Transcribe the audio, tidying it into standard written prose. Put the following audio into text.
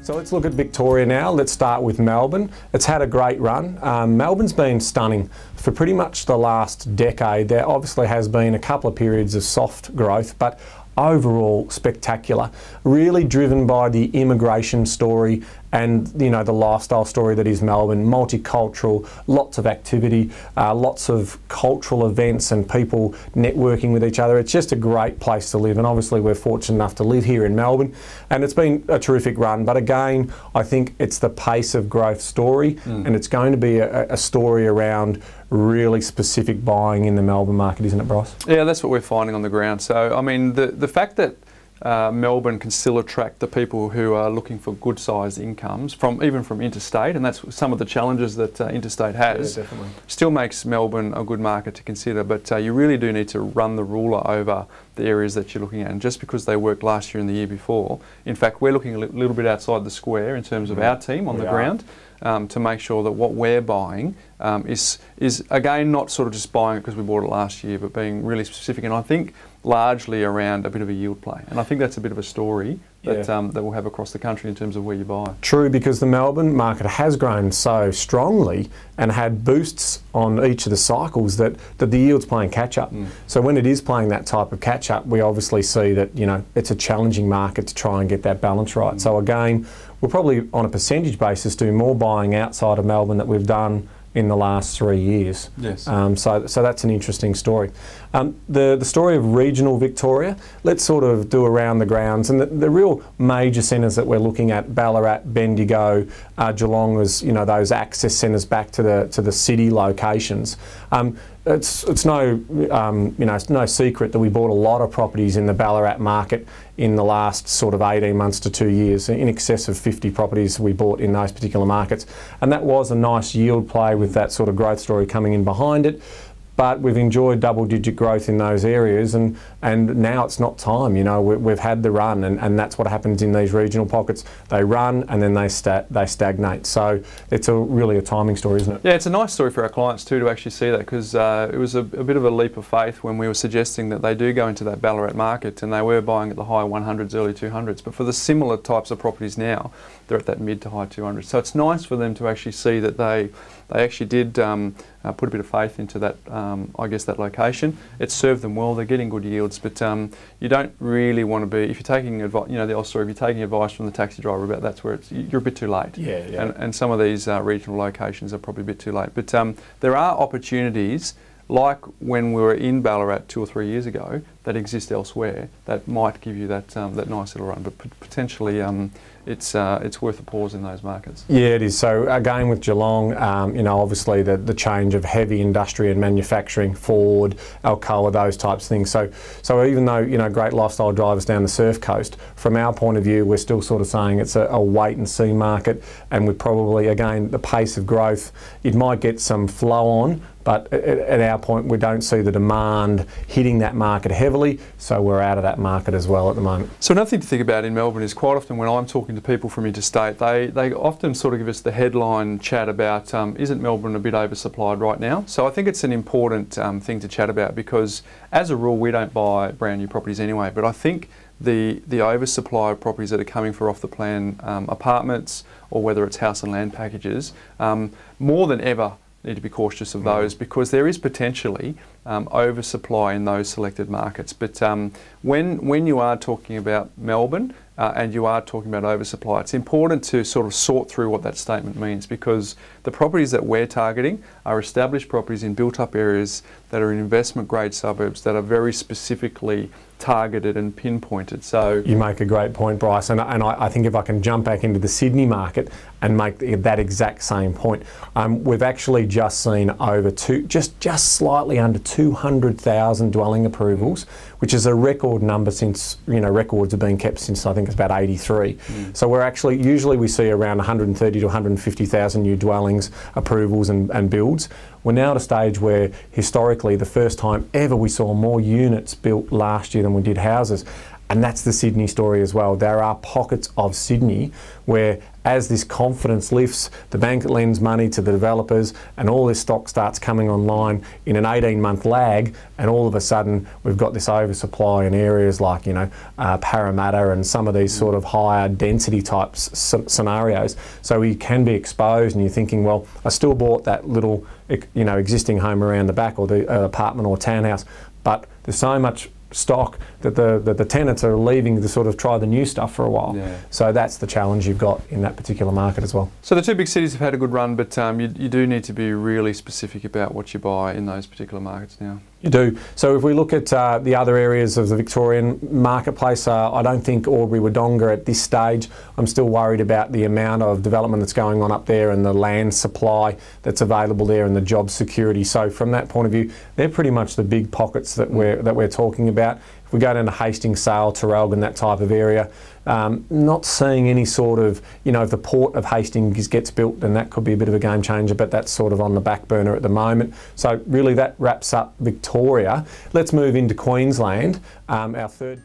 So let's look at Victoria now. Let's start with Melbourne. It's had a great run. Melbourne's been stunning for pretty much the last decade. There obviously has been a couple of periods of soft growth, but overall spectacular. Really driven by the immigration story and the lifestyle story that is Melbourne. Multicultural, lots of activity, lots of cultural events and people networking with each other. It's just a great place to live, and obviously we're fortunate enough to live here in Melbourne, and it's been a terrific run. But again, I think it's the pace of growth story, and it's going to be a story around really specific buying in the Melbourne market, isn't it, Bryce? Yeah, that's what we're finding on the ground. So I mean, the fact that Melbourne can still attract the people who are looking for good-sized incomes even from interstate, and that's some of the challenges that interstate has. Yeah, definitely. Still makes Melbourne a good market to consider, but you really do need to run the ruler over the areas that you're looking at. And just because they worked last year and the year before, in fact, we're looking a little bit outside the square in terms of our team on the ground. To make sure that what we're buying is again not sort of just buying it because we bought it last year, but being really specific, and I think largely around a bit of a yield play. And I think that's a bit of a story that that we'll have across the country in terms of where you buy. True, because the Melbourne market has grown so strongly and had boosts on each of the cycles that the yield's playing catch up. So when it is playing that type of catch up, we obviously see that it's a challenging market to try and get that balance right. So again, we'll probably on a percentage basis do more buying outside of Melbourne that we've done in the last 3 years. Yes. So that's an interesting story. The story of regional Victoria, let's sort of do around the grounds, and the real major centres that we're looking at, Ballarat, Bendigo, Geelong, as those access centres back to the city locations. It's no secret that we bought a lot of properties in the Ballarat market in the last sort of 18 months to 2 years. In excess of 50 properties we bought in those particular markets, and that was a nice yield play with that sort of growth story coming in behind it. But we've enjoyed double-digit growth in those areas, and now it's not time. We've had the run, and that's what happens in these regional pockets. They run and then they stagnate. So it's really a timing story, isn't it? Yeah, it's a nice story for our clients too to actually see that, because it was a bit of a leap of faith when we were suggesting that they do go into that Ballarat market, and they were buying at the high 100s, early 200s. But for the similar types of properties now, they're at that mid to high 200s. So it's nice for them to actually see that they actually did put a bit of faith into that, I guess, that location. It served them well. They're getting good yields, but you don't really want to be, if you're taking advice, the old story, if you're taking advice from the taxi driver about that's where you're a bit too late. Yeah. And some of these regional locations are probably a bit too late. But there are opportunities, like when we were in Ballarat 2 or 3 years ago, that exist elsewhere that might give you that nice little run. But potentially, it's worth a pause in those markets. Yeah, it is. So again with Geelong, obviously the change of heavy industry and manufacturing, Ford, Alcoa, those types of things. So even though great lifestyle drivers down the surf coast, from our point of view, we're still sort of saying it's a wait and see market, and we probably, again, the pace of growth, it might get some flow on, but at our point, we don't see the demand hitting that market heavily, so we're out of that market as well at the moment. So another thing to think about in Melbourne is quite often when I'm talking to people from interstate, they often sort of give us the headline chat about, isn't Melbourne a bit oversupplied right now? So I think it's an important thing to chat about, because as a rule, we don't buy brand new properties anyway, but I think the oversupply of properties that are coming for off-the-plan apartments, or whether it's house and land packages, more than ever, need to be cautious of those, because there is potentially oversupply in those selected markets. But when you are talking about Melbourne and you are talking about oversupply, it's important to sort of sort through what that statement means, because the properties that we're targeting are established properties in built-up areas that are in investment-grade suburbs that are very specifically targeted and pinpointed. So you make a great point, Bryce, and I think if I can jump back into the Sydney market and make that exact same point, we've actually just seen over just slightly under 200,000 dwelling approvals, which is a record number since records have been kept since I think it's about 83. So we're actually, usually we see around 130 to 150,000 new dwellings, approvals and builds. We're now at a stage where historically the first time ever we saw more units built last year than we did houses. And that's the Sydney story as well. There are pockets of Sydney where, as this confidence lifts, the bank lends money to the developers and all this stock starts coming online in an 18-month lag, and all of a sudden we've got this oversupply in areas like, Parramatta and some of these sort of higher density type scenarios. So you can be exposed, and you're thinking, well, I still bought that little, existing home around the back, or the apartment or townhouse, but there's so much stock that the tenants are leaving to sort of try the new stuff for a while. Yeah. So that's the challenge you've got in that particular market as well. So the two big cities have had a good run, but you do need to be really specific about what you buy in those particular markets now. You do. So if we look at the other areas of the Victorian marketplace, I don't think Albury-Wodonga at this stage. I'm still worried about the amount of development that's going on up there and the land supply that's available there and the job security. So from that point of view, they're pretty much the big pockets that we're talking about. If we go down to Hastings, Sale, Traralgon, that type of area, not seeing any sort of, if the port of Hastings gets built, then that could be a bit of a game changer, but that's sort of on the back burner at the moment. So really that wraps up Victoria. Let's move into Queensland, our third.